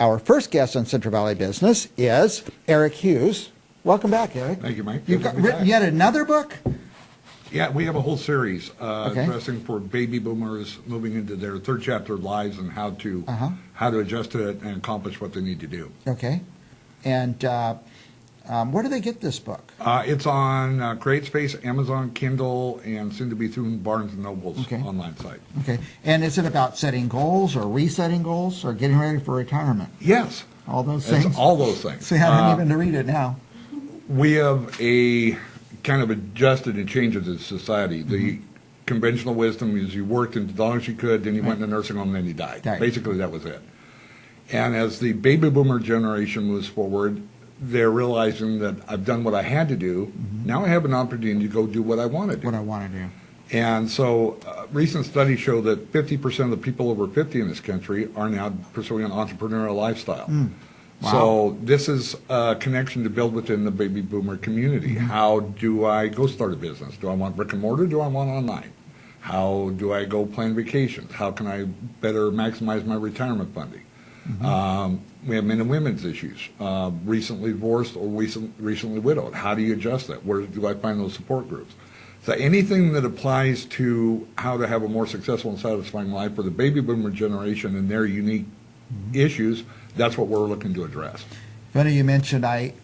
Our first guest on Central Valley Business is Eric Hughes. Welcome back, Eric. Thank you, Mike. You've written yet another book? Yeah, we have a whole series addressing for baby boomers moving into their third chapter of lives and how to adjust to it and accomplish what they need to do. Okay. And where do they get this book? It's on CreateSpace, Amazon, Kindle, and soon to be through Barnes & Noble's online site. Okay. And is it about setting goals or resetting goals or getting ready for retirement? Yes. All those things? It's all those things. So you haven't even to read it now. We have a kind of adjusted and changed as a society. The conventional wisdom is you worked as long as you could, then you went in a nursing home, and then you died. Basically, that was it. And as the baby boomer generation moves forward, they're realizing that I've done what I had to do. Now I have an opportunity to go do what I want to do. What I want to do. And so recent studies show that 50% of the people over 50 in this country are now pursuing an entrepreneurial lifestyle. Wow. So this is a connection to build within the baby boomer community. How do I go start a business? Do I want brick and mortar? Do I want online? How do I go plan vacations? How can I better maximize my retirement funding? We have men and women's issues, recently divorced or recently widowed. How do you adjust that? Where do I find those support groups? So anything that applies to how to have a more successful and satisfying life for the baby boomer generation and their unique issues, that's what we're looking to address. Funny you mentioned I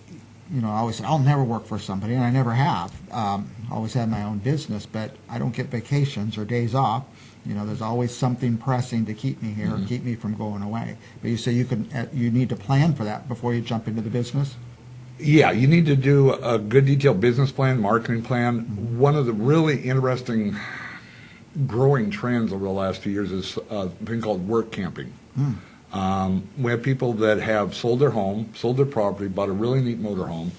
always say, I'll never work for somebody, and I never have. Always had my own business, but I don't get vacations or days off. There's always something pressing to keep me here, keep me from going away. But you say you need to plan for that before you jump into the business? Yeah, you need to do a good detailed business plan, marketing plan. One of the really interesting growing trends over the last few years is a thing called work camping. We have people that have sold their home, sold their property, bought a really neat motorhome.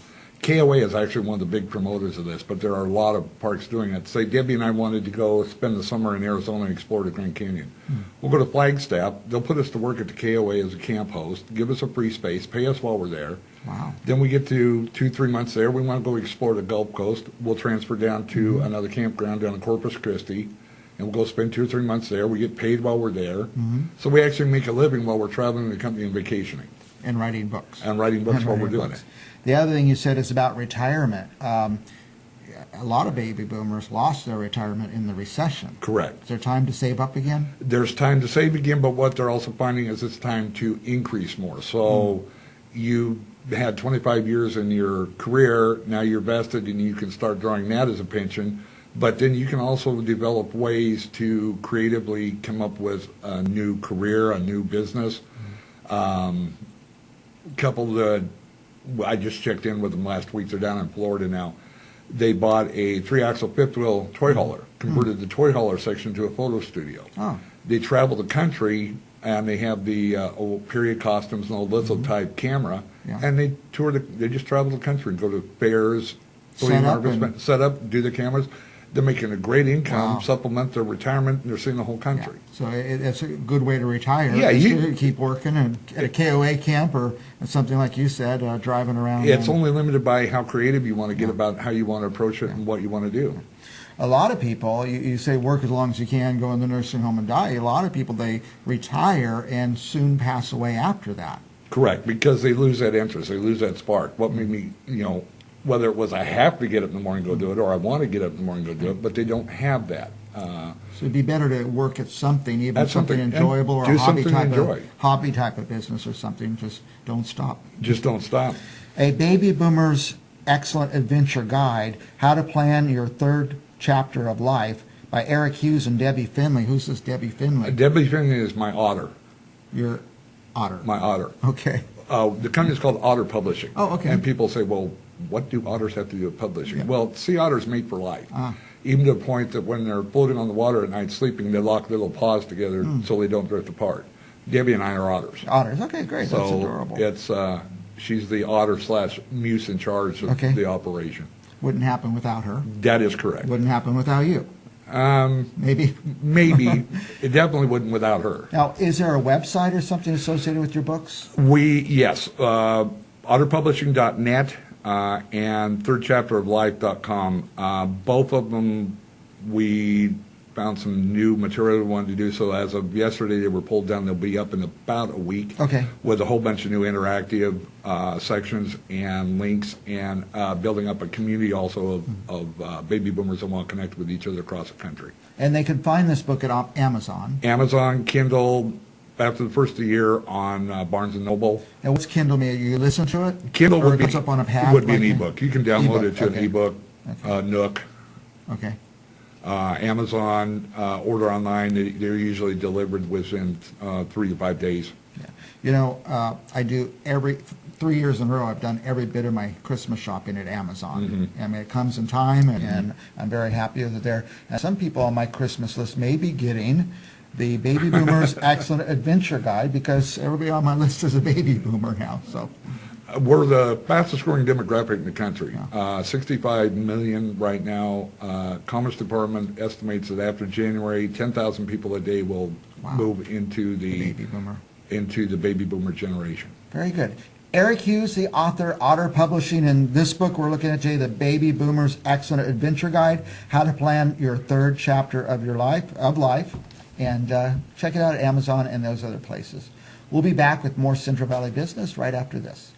KOA is actually one of the big promoters of this, but there are a lot of parks doing it. Say Debbie and I wanted to go spend the summer in Arizona and explore the Grand Canyon. We'll go to Flagstaff. They'll put us to work at the KOA as a camp host, give us a free space, pay us while we're there. Wow. Then we get to 2-3 months there. We want to go explore the Gulf Coast. We'll transfer down to another campground down in Corpus Christi, and we'll go spend 2 or 3 months there. We get paid while we're there. So we actually make a living while we're traveling the company and vacationing. And writing books. And writing books while we're doing it. The other thing you said is about retirement. A lot of baby boomers lost their retirement in the recession. Correct. Is there time to save up again? There's time to save again, but what they're also finding is it's time to increase more. So you had 25 years in your career, now you're vested and you can start drawing that as a pension. But then you can also develop ways to creatively come up with a new career, a new business. I just checked in with them last week. They're down in Florida now. They bought a 3-axle fifth wheel toy hauler, converted the toy hauler section to a photo studio. They travel the country, and they have the old period costumes and old litho type camera, and they they just travel the country and go to fairs, set up, do the cameras. They're making a great income, supplement their retirement, and they're seeing the whole country. So it's a good way to retire. Yeah, you keep working at a KOA camp or something like you said, driving around. It's only limited by how creative you want to get about how you want to approach it and what you want to do. A lot of people, you say work as long as you can, go in the nursing home and die. A lot of people, they retire and soon pass away after that. Correct, because they lose that interest, they lose that spark. What made me, whether it was I have to get up in the morning and go do it, or I want to get up in the morning and go do it, but they don't have that. So it'd be better to work at something, even something enjoyable or a hobby type of business or something. Just don't stop. Just don't stop. A Baby Boomer's Excellent Adventure Guide, How to Plan Your Third Chapter of Life by Eric Hughes and Debbie Finley. Who's this Debbie Finley? Debbie Finley is my Otter. Your Otter. My Otter. Okay. The company is called Otter Publishing. Oh, okay. And people say, well, what do otters have to do with publishing? Well, sea otters mate for life. Even to the point that when they're floating on the water at night sleeping, they lock their little paws together so they don't drift apart. Debbie and I are otters. Otters, okay, great. That's adorable. It's, she's the otter / muse in charge of the operation. Wouldn't happen without her. That is correct. Wouldn't happen without you. Maybe. Maybe. It definitely wouldn't without her. Now, is there a website or something associated with your books? Yes. Otterpublishing.net. And thirdchapteroflife.com. Both of them we found some new material we wanted to do. So as of yesterday, they were pulled down. They'll be up in about a week. Okay. With a whole bunch of new interactive sections and links, and building up a community also of baby boomers that want to connect with each other across the country. And they can find this book at Amazon. Amazon, Kindle, after the first of the year on Barnes & Noble. And what's Kindle mean? You listen to it? Kindle Or would it be, comes up on a pad? would be an like ebook. You can download it to okay. an ebook, Nook. Okay. Amazon, order online, they're usually delivered within 3 to 5 days. Yeah. You know, I do 3 years in a row, I've done every bit of my Christmas shopping at Amazon. I mean, it comes in time, and I'm very happy with it there. And some people on my Christmas list may be getting the Baby Boomers Excellent Adventure Guide, because everybody on my list is a baby boomer now. So We're the fastest growing demographic in the country. 65 million right now. Commerce Department estimates that after January, 10,000 people a day will move into the baby boomer generation. Very good. Eric Hughes, the author, Otter Publishing, and this book we're looking at today, The Baby Boomers Excellent Adventure Guide, How to Plan Your Third Chapter of Your Life. And check it out at Amazon and those other places. We'll be back with more Central Valley Business right after this.